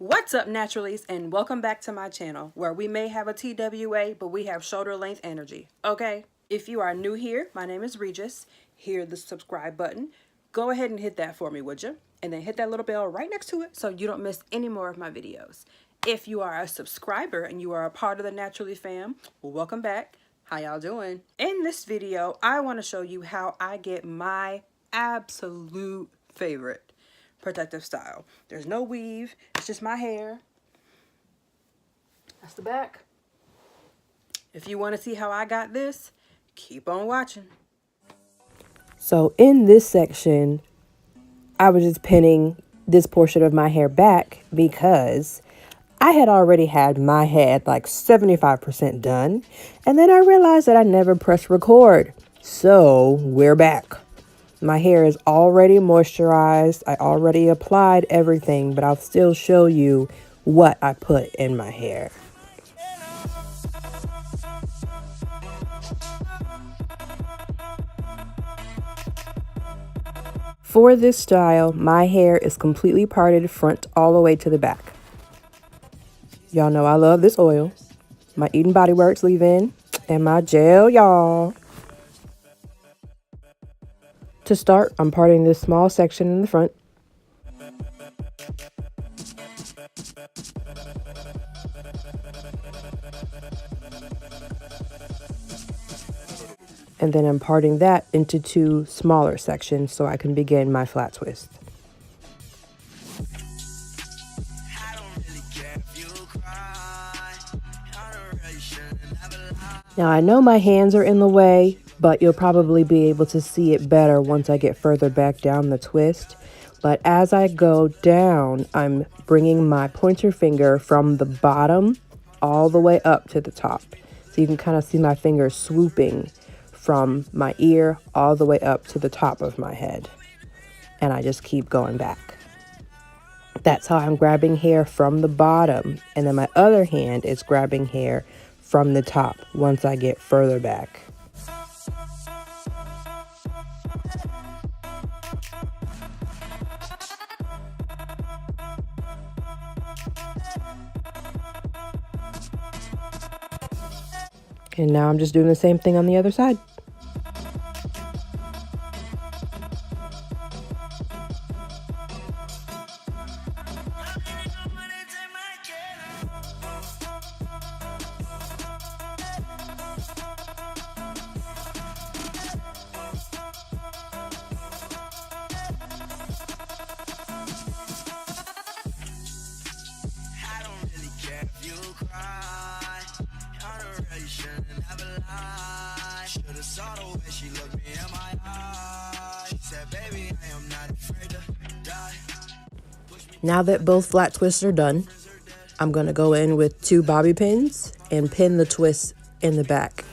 What's up, naturalies, and welcome back to my channel, where we may have a TWA, but we have shoulder length energy, okay? If you are new here, my name is Regis. Hear the subscribe button. Go ahead and hit that for me, would you? And then hit that little bell right next to it so you don't miss any more of my videos. If you are a subscriber and you are a part of the Naturally fam, well, welcome back. How y'all doing? In this video, I want to show you how I get my absolute favorite protective style. There's no weave, it's just my hair. That's the back. If you want to see how I got this, keep on watching. So in this section, I was just pinning this portion of my hair back because I had already had my head like 75% done, and then I realized that I never pressed record. So we're back. My hair is already moisturized. I already applied everything, but I'll still show you what I put in my hair. For this style, my hair is completely parted front all the way to the back. Y'all know I love this oil. My Eden Body Works leave-in and my gel, y'all. To start, I'm parting this small section in the front. And then I'm parting that into two smaller sections so I can begin my flat twist. Now I know my hands are in the way, but you'll probably be able to see it better once I get further back down the twist. But as I go down, I'm bringing my pointer finger from the bottom all the way up to the top. So you can kind of see my fingers swooping from my ear all the way up to the top of my head. And I just keep going back. That's how I'm grabbing hair from the bottom. And then my other hand is grabbing hair from the top once I get further back. And now I'm just doing the same thing on the other side. Now that both flat twists are done, I'm going to go in with two bobby pins and pin the twist in the back.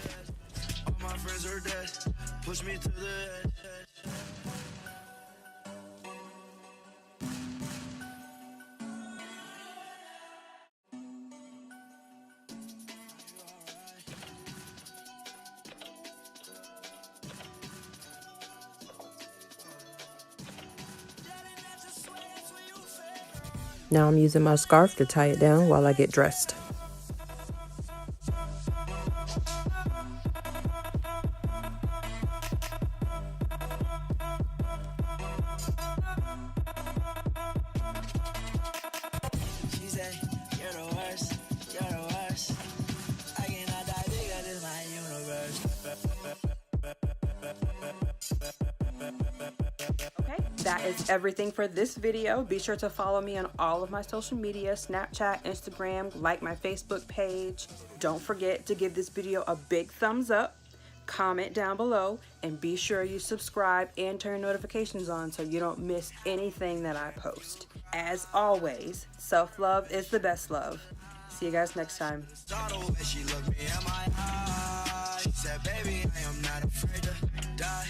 Now I'm using my scarf to tie it down while I get dressed. That is everything for this video. Be sure to follow me on all of my social media, Snapchat, Instagram, like my Facebook page. Don't forget to give this video a big thumbs up, comment down below, and be sure you subscribe and turn notifications on so you don't miss anything that I post. As always, self-love is the best love. See you guys next time. She said, baby, I am not afraid to die.